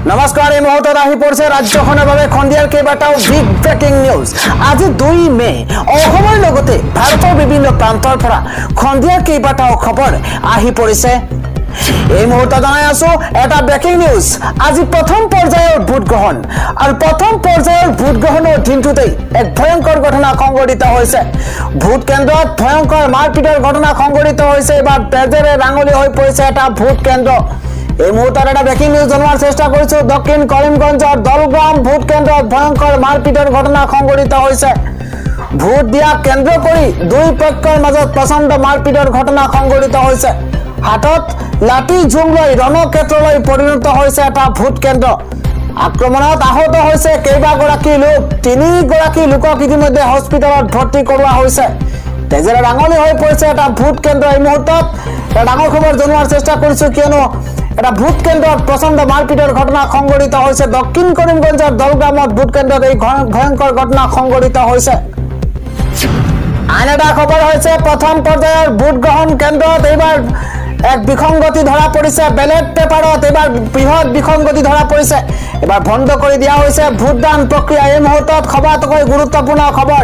নমস্কাৰ এই মুহূৰ্তত আহি পৰিছে ৰাজ্যখনৰ বাবে খন্দিয়াৰ কেইবাটাও বিগ ব্ৰেকিং নিউজ। আজি 2 মে অসমৰ লগতে ভাৰতৰ বিভিন্ন প্ৰান্তৰ পৰা খন্দিয়াৰ কেইবাটাও খবৰ আহি পৰিছে। এই মুহূৰ্তত জনাই আছো এটা ব্ৰেকিং নিউজ। আজি প্ৰথম পৰ্যায়ৰ ভোট গ্ৰহণ আৰু প্ৰথম পৰ্যায়ৰ ভোট গ্ৰহণৰ দিনটোতেই এক ভয়ংকৰ ঘটনা সংঘটিত হৈছে। ভোট কেন্দ্ৰত ভয়ংকৰ মাৰপিটৰ ঘটনা সংঘটিত হৈছে। এবাৰ তেজেৰে ৰাঙলী হৈ পৰিছে এটা ভোট কেন্দ্ৰ। এই মুহূৰ্তত এটা ব্ৰেকিং নিউজ জনোৱাৰ চেষ্টা কৰিছো। দক্ষিণ কৰিমগঞ্জৰ দলগ্ৰাম ভোট কেন্দ্ৰত ভয়ংকৰ মাৰপিটৰ ঘটনা সংঘটিত হৈছে। ভোট দিয়া কেন্দ্ৰ কৰি দুই পক্ষৰ মাজত প্ৰচণ্ড মাৰপিটৰ ঘটনা সংঘটিত হৈছে। হাতত লাঠি ঝুং লৈ ৰণক্ষেত্ৰলৈ পৰিণত হৈছে এটা ভোট কেন্দ্ৰ। আক্ৰমণত আহত হৈছে কেইবাগৰাকী লোক। 3 গৰাকী লোকক ইতিমধ্যে হস্পিটেলত ভৰ্তি কৰোৱা হৈছে। তেজেৰে ৰাঙলী হৈ পৰিছে এটা ভোট কেন্দ্ৰ। এই মুহূৰ্তত এটা ডাঙৰ খবৰ জনোৱাৰ চেষ্টা কৰিছো, কিয়নো এটা ভোট কেন্দ্ৰত প্ৰচণ্ড মাৰপিটৰ ঘটনা সংঘটিত হৈছে। দক্ষিণ কৰিমগঞ্জৰ দলগ্ৰামত ভোট কেন্দ্ৰত এই ভয়ংকৰ ঘটনা সংঘটিত হৈছে। আন এটা খবৰ হৈছে প্ৰথম পৰ্যায়ৰ ভোট গ্ৰহণ কেন্দ্ৰত এইবাৰ এক বিসংগতি ধৰা পৰিছে। বেলেট পেপাৰত এইবাৰ বৃহৎ বিসংগতি ধৰা পৰিছে। এবাৰ বন্ধ কৰি দিয়া হৈছে ভোটদান প্ৰক্ৰিয়া। এই মুহূৰ্তত সবাতোকৈ গুৰুত্বপূৰ্ণ খবৰ,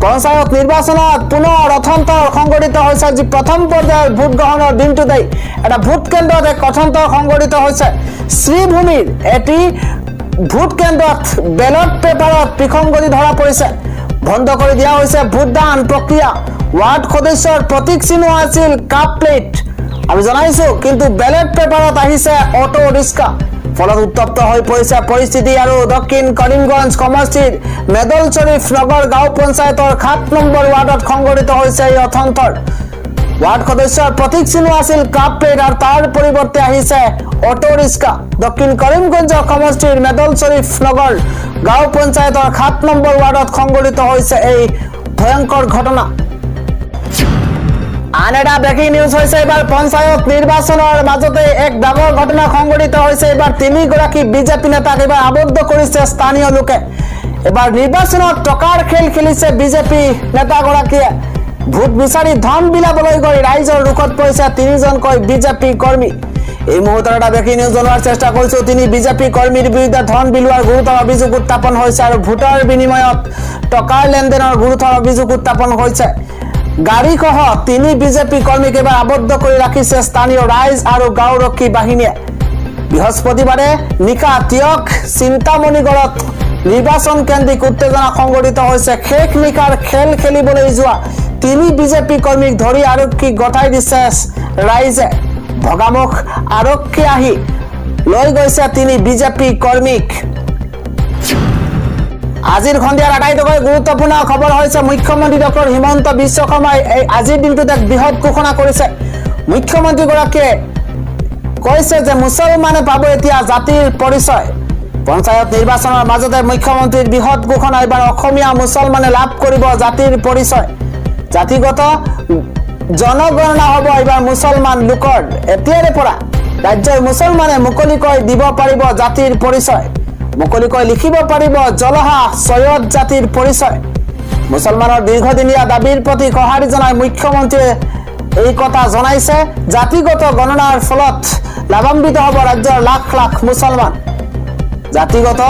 পঞ্চায়ত নিৰ্বাচনত পুনৰ অথন্তৰ সংঘটিত হৈছে। যি প্ৰথম পৰ্যায়ৰ ভোট গ্ৰহণৰ দিনটোতেই এটা ভোট কেন্দ্ৰত এক অথন্তৰ সংঘটিত হৈছে। শ্ৰীভূমিৰ এটি ভোট কেন্দ্ৰত বেলট পেপাৰত বিসংগতি ধৰা পৰিছে। বন্ধ কৰি দিয়া হৈছে ভোটদান প্ৰক্ৰিয়া। ৱাৰ্ড সদস্যৰ প্ৰতীক চিহ্ন আছিল কাপ প্লেট আমি জনাইছো, কিন্তু বেলেট পেপাৰত আহিছে অটো ৰিক্সা। ফলত উত্তপ্ত হৈ পৰিছে পৰিস্থিতি। আৰু দক্ষিণ কৰিমগঞ্জ সমষ্টিৰ মেদল শ্বৰীফ নগৰ গাঁও পঞ্চায়তৰ 7 নম্বৰ ৱাৰ্ডত সংঘটিত হৈছে এই অথন্তৰ। ৱাৰ্ড সদস্যৰ প্ৰতীক চিহ্ন আছিল কাপ প্লেট আৰু তাৰ পৰিৱৰ্তে আহিছে অটো ৰিক্সা। দক্ষিণ কৰিমগঞ্জ সমষ্টিৰ মেদল শ্বৰীফ নগৰ গাঁও পঞ্চায়তৰ 7 নম্বৰ ৱাৰ্ডত সংঘটিত হৈছে এই ভয়ংকৰ ঘটনা। আন এটা ব্ৰেকিং নিউজ হৈছে এবাৰ পঞ্চায়ত নিৰ্বাচনৰ মাজতে এক ডাঙৰ ঘটনা সংঘটিত হৈছে। এবাৰ 3 গৰাকী বিজেপি নেতাক এবাৰ আবদ্ধ কৰিছে স্থানীয় লোকে। এবাৰ নিৰ্বাচনত টকাৰ খেল খেলিছে বিজেপি নেতাগৰাকীয়ে। ভোট বিচাৰি ধন বিলাবলৈ গৈ ৰাইজৰ ৰুখত পৰিছে 3জনকৈ বিজেপি কৰ্মী। এই মুহূৰ্তত এটা ব্ৰেকিং নিউজ জনোৱাৰ চেষ্টা কৰিছো। 3 বিজেপি কৰ্মীৰ বিৰুদ্ধে ধন বিলোৱাৰ গুৰুতৰ অভিযোগ উত্থাপন হৈছে আৰু ভোটৰ বিনিময়ত টকাৰ লেনদেনৰ গুৰুতৰ অভিযোগ উত্থাপন হৈছে। গাড়ীসহ 3 বিজেপি কৰ্মীক এবাৰ আবদ্ধ কৰি ৰাখিছে স্থানীয় ৰাইজ আৰু গাঁওৰক্ষী বাহিনীয়ে। বৃহস্পতিবাৰে নিশা তিয়ক চিন্তামণিগড়ত নিৰ্বাচন কেন্দ্ৰিক উত্তেজনা সংঘটিত হৈছে। শেষ নিশাৰ খেল খেলিবলৈ যোৱা 3 বিজেপি কৰ্মীক ধৰি আৰক্ষীক গতাই দিছে ৰাইজে। ভগামুখ আৰক্ষী আহি লৈ গৈছে 3 বিজেপি কৰ্মীক। আজিৰ সন্ধিয়াৰ আটাইতকৈ গুৰুত্বপূৰ্ণ খবৰ হৈছে মুখ্যমন্ত্ৰী ডক্টৰ হিমন্ত বিশ্ব শৰ্মাই আজিৰ দিনটোত এক বৃহৎ ঘোষণা কৰিছে। মুখ্যমন্ত্ৰীগৰাকীয়ে কৈছে যে মুছলমানে পাব এতিয়া জাতিৰ পৰিচয়। পঞ্চায়ত নিৰ্বাচনৰ মাজতে মুখ্যমন্ত্ৰীৰ বৃহৎ ঘোষণা। এবাৰ অসমীয়া মুছলমানে লাভ কৰিব জাতিৰ পৰিচয়। জাতিগত জনগণনা হ'ব এইবাৰ মুছলমান লোকৰ। এতিয়াৰে পৰা ৰাজ্যৰ মুছলমানে মুকলিকৈ দিব পাৰিব জাতিৰ পৰিচয়। মুকলিকৈ লিখিব পাৰিব জলহা ছৈয়দ জাতিৰ পৰিচয়। মুছলমানৰ দীৰ্ঘদিনীয়া দাবীৰ প্ৰতি সঁহাৰি জনাই মুখ্যমন্ত্ৰীয়ে এই কথা জনাইছে। জাতিগত গণনাৰ ফলত লাভান্বিত হ'ব ৰাজ্যৰ লাখ লাখ মুছলমান। জাতিগত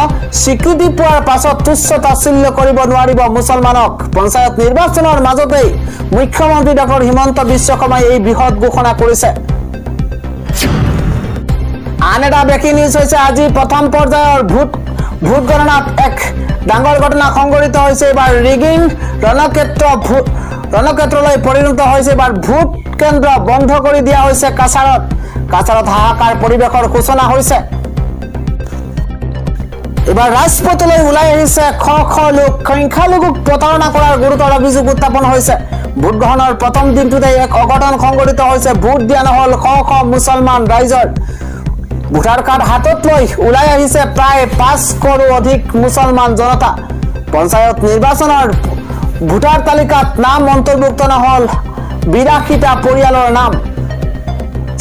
স্বীকৃতি পোৱাৰ পাছত তুচ্ছ তাচ্ছিল্য কৰিব নোৱাৰিব মুছলমানক। পঞ্চায়ত নিৰ্বাচনৰ মাজতেই মুখ্যমন্ত্ৰী ডক্টৰ হিমন্ত বিশ্ব শৰ্মাই এই বৃহৎ ঘোষণা কৰিছে। আন এটা ব্ৰেকিং নিউজ হৈছে আজি প্ৰথম পৰ্যায়ৰ ভোট গণনাত এক ডাঙৰ ঘটনা সংঘটিত হৈছে। এবাৰ ৰিগিং ৰণক্ষেত্ৰলৈ পৰিণত হৈছে। এবাৰ ভোট কেন্দ্ৰ বন্ধ কৰি দিয়া হৈছে কাছাৰত হাহাকাৰ পৰিৱেশৰ সূচনা হৈছে। এবাৰ ৰাজপথলৈ ওলাই আহিছে লোক। সংখ্যালঘুক প্ৰতাৰণা কৰাৰ গুৰুতৰ অভিযোগ উত্থাপন হৈছে। ভোট গ্ৰহণৰ প্ৰথম দিনটোতে এক অঘটন সংঘটিত হৈছে। ভোট দিয়া নহল মুছলমান ৰাইজৰ। ভোটাৰ কাৰ্ড হাতত লৈ ওলাই আহিছে প্ৰায় 5 কৰো অধিক মুছলমান জনতা। পঞ্চায়ত নিৰ্বাচনৰ ভোটাৰ তালিকাত নাম অন্তৰ্ভুক্ত নহল 82টা পৰিয়ালৰ নাম।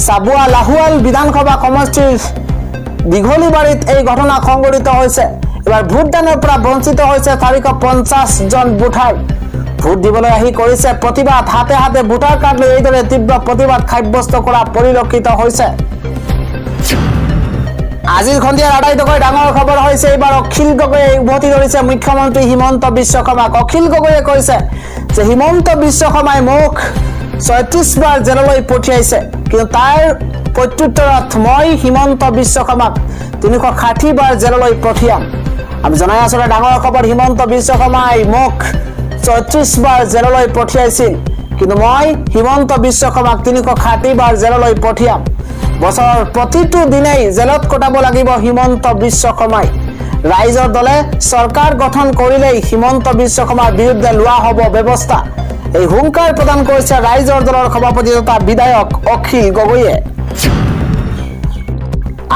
চাবুৱা লাহুৱাল বিধানসভা সমষ্টিৰ দীঘলীবাৰীত এই ঘটনা সংঘটিত হৈছে। এবাৰ ভোটদানৰ পৰা বঞ্চিত হৈছে 450 জন ভোটাৰ। ভোট দিবলৈ আহি কৰিছে প্ৰতিবাদ। হাতে হাতে ভোটাৰ কাৰ্ড লৈ এইদৰে তীব্ৰ প্ৰতিবাদ সাব্যস্ত কৰা পৰিলক্ষিত হৈছে। আজিৰ সন্ধিয়াৰ আটাইতকৈ ডাঙৰ খবৰ হৈছে এইবাৰ অখিল গগৈয়ে উভতি ধৰিছে মুখ্যমন্ত্ৰী হিমন্ত বিশ্ব শৰ্মাক। অখিল গগৈয়ে কৈছে যে হিমন্ত বিশ্ব শৰ্মাই মোক ৩৬ বাৰ জেললৈ পঠিয়াইছে, কিন্তু তাৰ প্ৰত্যুত্তৰত মই হিমন্ত বিশ্ব শৰ্মাক ৩৬০ বাৰ জেললৈ পঠিয়াম। আমি জনাই আছো ডাঙৰ খবৰ, হিমন্ত বিশ্ব শৰ্মাই মোক ৩৬ বাৰ জেললৈ পঠিয়াইছিল, কিন্তু মই হিমন্ত বিশ্ব শৰ্মাক ৩৬০ বাৰ জেললৈ পঠিয়াম। বছৰৰ প্ৰতিটো দিনেই জেলত কটাব লাগিব হিমন্ত বিশ্ব শৰ্মাই। ৰাইজৰ দলে চৰকাৰ গঠন কৰিলেই হিমন্ত বিশ্ব শৰ্মাৰ বিৰুদ্ধে লোৱা হ'ব ব্যৱস্থা। এই হুংকাৰ প্ৰদান কৰিছে ৰাইজৰ দলৰ সভাপতি তথা বিধায়ক অখিল গগৈয়ে।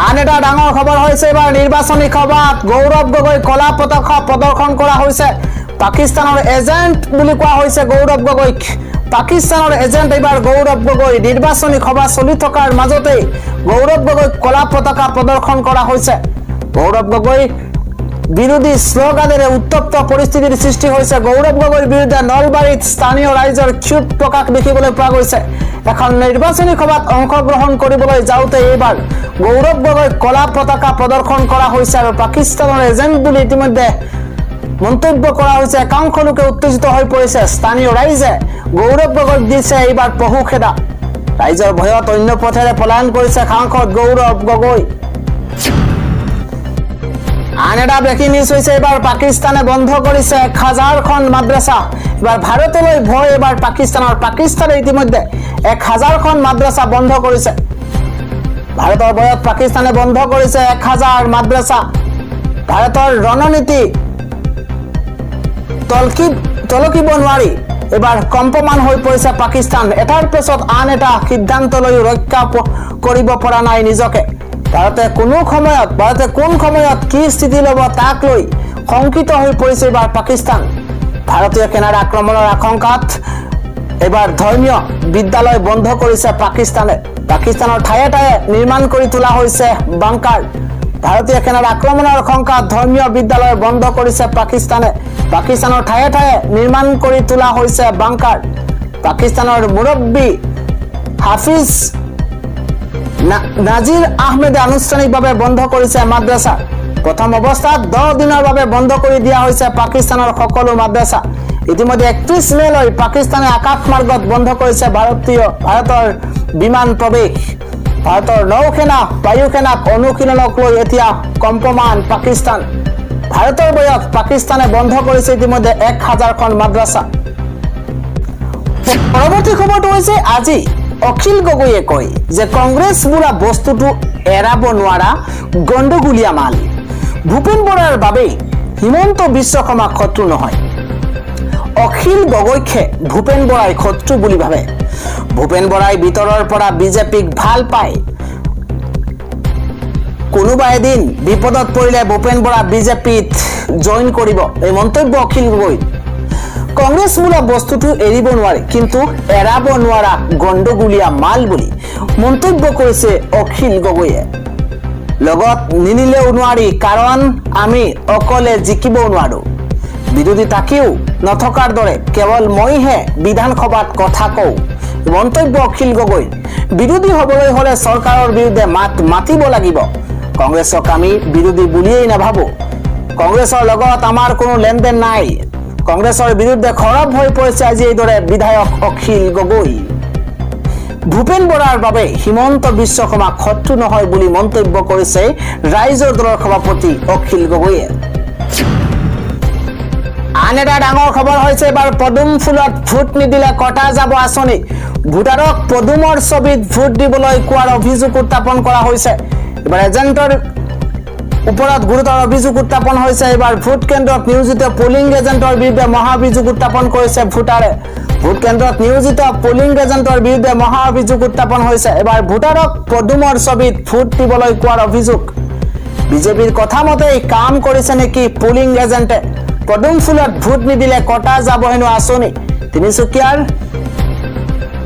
আন এটা ডাঙৰ খবৰ হৈছে এইবাৰ নিৰ্বাচনী সভাত গৌৰৱ গগৈ কলা পতাকা প্ৰদৰ্শন কৰা হৈছে। পাকিস্তানৰ এজেণ্ট বুলি কোৱা হৈছে গৌৰৱ গগৈক। পাকিস্তানৰ এজেণ্ট এইবাৰ গৌৰৱ গগৈ। নিৰ্বাচনী সভা চলি থকাৰ মাজতেই গৌৰৱ গগৈক কলা পতাকা প্ৰদৰ্শন কৰা হৈছে। গৌৰৱ গগৈ বিৰোধী শ্লোগানেৰে উত্তপ্ত পৰিস্থিতিৰ সৃষ্টি হৈছে। গৌৰৱ গগৈৰ বিৰুদ্ধে নলবাৰীত স্থানীয় ৰাইজৰ ক্ষোভ প্ৰকাশ দেখিবলৈ পোৱা গৈছে। এখন নিৰ্বাচনী সভাত অংশগ্ৰহণ কৰিবলৈ যাওঁতে এইবাৰ গৌৰৱ গগৈক কলা পতাকা প্ৰদৰ্শন কৰা হৈছে আৰু পাকিস্তানৰ এজেণ্ট বুলি ইতিমধ্যে মন্তব্য কৰা হৈছে। একাংশ লোকে উত্তেজিত হৈ পৰিছে। স্থানীয় ৰাইজে গৌৰৱ গগৈক দিছে এইবাৰ পহু খেদা। ৰাইজৰ ভয়ত অন্য পথেৰে পলায়ন কৰিছে সাংসদ গৌৰৱ গগৈ। আন এটা ব্ৰেকিং নিউজ হৈছে এইবাৰ পাকিস্তানে বন্ধ কৰিছে ১০০০খন মাদ্ৰাছা। এইবাৰ ভাৰতলৈ ভয় এইবাৰ পাকিস্তানে ইতিমধ্যে ১০০০খন মাদ্ৰাছা বন্ধ কৰিছে। ভাৰতৰ ভয়ত পাকিস্তানে বন্ধ কৰিছে ১০০০ মাদ্ৰাছা। ভাৰতৰ ৰণনীতি তলকিব নোৱাৰি এবাৰ কম্পমান হৈ পৰিছে পাকিস্তান। এটাৰ পিছত আন এটা সিদ্ধান্ত লৈ ৰক্ষা কৰিব পৰা নাই নিজকে। ভাৰতে কোন সময়ত কি স্থিতি ল'ব তাক লৈ শংকিত হৈ পৰিছে এইবাৰ পাকিস্তান। ভাৰতীয় সেনাৰ আক্ৰমণৰ আশংকাত এইবাৰ ধৰ্মীয় বিদ্যালয় বন্ধ কৰিছে পাকিস্তানে। পাকিস্তানৰ ঠায়ে ঠায়ে নিৰ্মাণ কৰি তোলা হৈছে বাংকাৰ। ভাৰতীয় সেনাৰ আক্ৰমণৰ আশংকাত ধৰ্মীয় বিদ্যালয় বন্ধ কৰিছে পাকিস্তানে। পাকিস্তানৰ ঠায়ে ঠায়ে নিৰ্মাণ কৰি তোলা হৈছে বাংকাৰ। পাকিস্তানৰ মুৰব্বী হাফিজ নাজিৰ আহমেদে আনুষ্ঠানিকভাৱে বন্ধ কৰিছে মাদ্ৰাছা। প্ৰথম অৱস্থাত 10 দিনৰ বাবে বন্ধ কৰি দিয়া হৈছে পাকিস্তানৰ সকলো মাদ্ৰাছা। ইতিমধ্যে ৩১ মেলৈ পাকিস্তানে আকাশমাৰ্গত বন্ধ কৰিছে ভাৰতৰ বিমান প্ৰৱেশ। ভাৰতৰ নৌসেনা বায়ুসেনাক অনুশীলনক লৈ এতিয়া কম্পমান পাকিস্তান। ভাৰতৰ বয়স পাকিস্তানে বন্ধ কৰিছে ইতিমধ্যে ১০০০খন মাদ্ৰাছা। পৰৱৰ্তী খবৰটো হৈছে আজি অখিল গগৈয়ে কয় যে কংগ্ৰেছ বোলা বস্তুটো এৰাব নোৱাৰা গণ্ডগোলীয়া মাল। ভূপেন বৰাৰ বাবে হিমন্ত বিশ্ব শৰ্মা শত্ৰু নহয়। অখিল গগৈকে ভূপেন বৰাই শত্ৰু বুলি ভাবে। ভূপেন বৰাই ভিতৰৰ পৰা বিজেপিক ভাল পায়। কোনোবা এদিন বিপদত পৰিলে ভূপেন বৰা বিজেপিত জইন কৰিব, এই মন্তব্য অখিল গগৈ। কংগ্ৰেছ বোলা বস্তুটো এৰিব নোৱাৰে, কিন্তু এৰাব নোৱাৰা গণ্ডগোলীয়া মাল বুলি মন্তব্য কৰিছে অখিল গগৈয়ে। লগত নিনিলেও নোৱাৰি, কাৰণ আমি অকলে জিকিবও নোৱাৰো। বিৰোধী তাকেও নথকাৰ দৰে কেৱল মইহে বিধানসভাত কথা কওঁ, মন্তব্য অখিল গগৈ। বিৰোধী হবলৈ হলে চৰকাৰৰ বিৰুদ্ধে মাত মাতিব লাগিব। কংগ্ৰেছক আমি বিৰোধী বুলিয়েই নাভাবো। কংগ্ৰেছৰ লগত আমাৰ কোনো লেনদেন নাই। কংগ্ৰেছৰ বিৰুদ্ধে খৰব হৈ পৰিছে আজি এইদৰে বিধায়ক অখিল গগৈ। ভূপেন বৰাৰ বাবে হিমন্ত বিশ্ব শৰ্মা শত্ৰু নহয় বুলি মন্তব্য কৰিছে ৰাইজৰ দলৰ সভাপতি অখিল গগৈয়ে। আন এটা ডাঙৰ খবৰ হৈছে এবাৰ পদুম ফুলত ভোট নিদিলে কটা যাব আঁচনি। ভোটাৰক পদুমৰ ছবিত ভোট দিবলৈ কোৱাৰ অভিযোগ উত্থাপন কৰা হৈছে। এবাৰ এজেণ্টৰ ওপৰত গুৰুতৰ অভিযোগ উত্থাপন হৈছে। এইবাৰ ভোট কেন্দ্ৰত নিয়োজিত পলিং এজেণ্টৰ বিৰুদ্ধে মহা অভিযোগ উত্থাপন কৰিছে ভোটাৰে। ভোট কেন্দ্ৰত নিয়োজিত পলিং এজেণ্টৰ বিৰুদ্ধে মহা অভিযোগ উত্থাপন হৈছে। এবাৰ ভোটাৰক পদুমৰ ছবিত ভোট দিবলৈ কোৱাৰ অভিযোগ। বিজেপিৰ কথা মতেই কাম কৰিছে নেকি পলিং এজেণ্টে? পদুম ফুলত ভোট নিদিলে কটা যাব হেনো আঁচনি। তিনিচুকীয়াৰ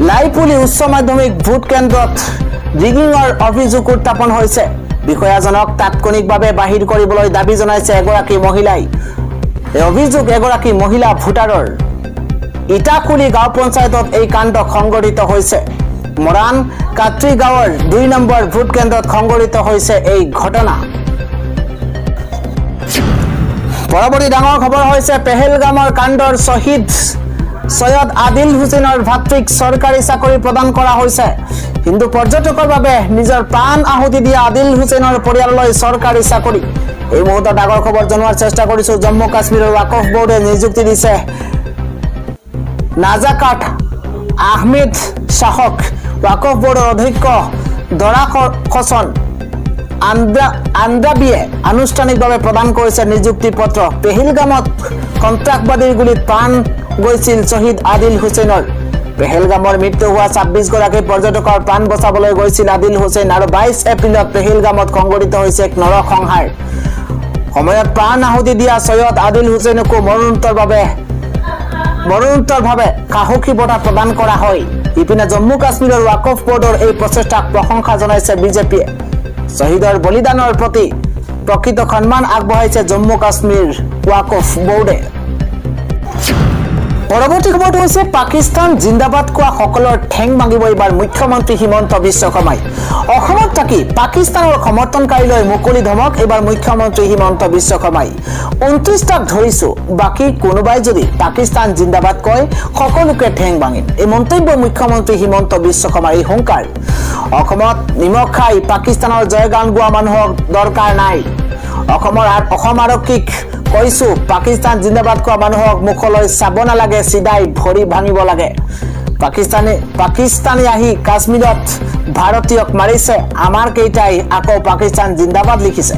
লাইপুলি উচ্চ মাধ্যমিক ভোট কেন্দ্ৰত ৰিগিঙৰ অভিযোগ উত্থাপন হৈছে। বিষয়াজনক তাৎক্ষণিকভাৱে বাহিৰ কৰিবলৈ দাবী জনাইছে এগৰাকী মহিলাই। এই অভিযোগ এগৰাকী মহিলা ভোটাৰৰ। ইটাকুলি গাঁও পঞ্চায়তত এই কাণ্ড সংঘটিত হৈছে। মৰাণ কাট্ৰি গাঁৱৰ 2 নম্বৰ ভোট কেন্দ্ৰত সংঘটিত হৈছে এই ঘটনা। পৰৱৰ্তী ডাঙৰ খবৰ হৈছে পেহেলগামৰ কাণ্ডৰ শ্বহীদ সৈয়দ আদিল হুছেইনৰ ভাতৃক চৰকাৰী চাকৰি প্ৰদান কৰা হৈছে। হিন্দু পৰ্যটকৰ বাবে নিজৰ প্ৰাণ আহুতি দিয়া আদিল হুছেইনৰ পৰিয়াললৈ চৰকাৰী চাকৰি। এই মুহূৰ্তত ডাঙৰ খবৰ জনোৱাৰ চেষ্টা কৰিছো। জম্মু কাশ্মীৰৰ ৱাকফ বোৰ্ডে নিযুক্তি দিছে নাজাকাট আহমেদ শাহক ৱাকফ বোৰ্ডৰ অধ্যক্ষ দৰা খচন আন্দ্ৰাবিয়ে আনুষ্ঠানিকভাৱে প্ৰদান কৰিছে নিযুক্তি পত্ৰ। পেহেলগামত সন্ত্ৰাসবাদীৰ গুলীত প্ৰাণ গৈছিল শ্বহীদ আদিল হুছেইনৰ। পেহেলগামৰ মৃত্যু হোৱা 26 গৰাকী পৰ্যটকৰ প্ৰাণ বচাবলৈ গৈছিল আদিল হুছেইন আৰু 22 এপ্ৰিলত পেহেলগামত সংঘটিত হৈছে এক নৰসংহাৰ। সময়ত প্ৰাণ আহুতি দিয়া সৈয়দ আদিল হুছেইনকো মৰণোত্তৰভাৱে সাহসী বঁটা প্ৰদান কৰা হয়। ইপিনে জম্মু কাশ্মীৰৰ ৱাকফ বোৰ্ডৰ এই প্ৰচেষ্টাক প্ৰশংসা জনাইছে বিজেপিয়ে। শ্বহীদৰ বলিদানৰ প্ৰতি প্ৰকৃত সন্মান আগবঢ়াইছে জম্মু কাশ্মীৰ ৱাকফ বোৰ্ডে। পৰৱৰ্তী খবৰটো হৈছে পাকিস্তান জিন্দাবাদ কোৱা সকলৰ ঠেং ভাঙিব এইবাৰ মুখ্যমন্ত্ৰী হিমন্ত বিশ্ব শৰ্মাই। অসমত থাকি পাকিস্তানৰ সমৰ্থনকাৰীলৈ মুকলি ধমক এইবাৰ মুখ্যমন্ত্ৰী হিমন্ত বিশ্ব শৰ্মাই। 29টাক ধৰিছো, বাকী কোনোবাই যদি পাকিস্তান জিন্দাবাদ কয় সকলোকে ঠেং ভাঙিম। এই মন্তব্য মুখ্যমন্ত্ৰী হিমন্ত বিশ্ব শৰ্মাৰ এই হুংকাৰ। অসমত নিমখ খাই পাকিস্তানৰ জয়গান গোৱা মানুহক দৰকাৰ নাই। অসম আৰক্ষীক কৈছো, পাকিস্তান জিন্দাবাদ কোৱা মানুহক মুখলৈ চাব নালাগে, চিধাই ভৰি ভাঙিব লাগে। পাকিস্তানী আহি কাশ্মীৰত ভাৰতীয়ক মাৰিছে, আমাৰ কেইটাই আকৌ পাকিস্তান জিন্দাবাদ লিখিছে।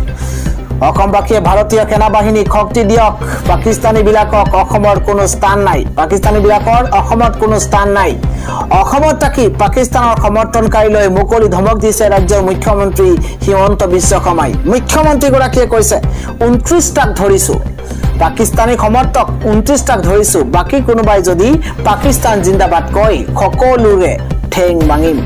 অসমবাসীয়ে ভাৰতীয় সেনাবাহিনীক শক্তি দিয়ক। পাকিস্তানীবিলাকৰ অসমত কোনো স্থান নাই। অসমত থাকি পাকিস্তানৰ সমৰ্থনকাৰীলৈ মুকলি ধমক দিছে ৰাজ্যৰ মুখ্যমন্ত্ৰী হিমন্ত বিশ্ব শৰ্মাই। মুখ্যমন্ত্ৰীগৰাকীয়ে কৈছে, 29টাক ধৰিছো, পাকিস্তানী সমৰ্থক 29টাক ধৰিছো, বাকী কোনোবাই যদি পাকিস্তান জিন্দাবাদ কয় সকলোৰে ঠেং ভাঙিম।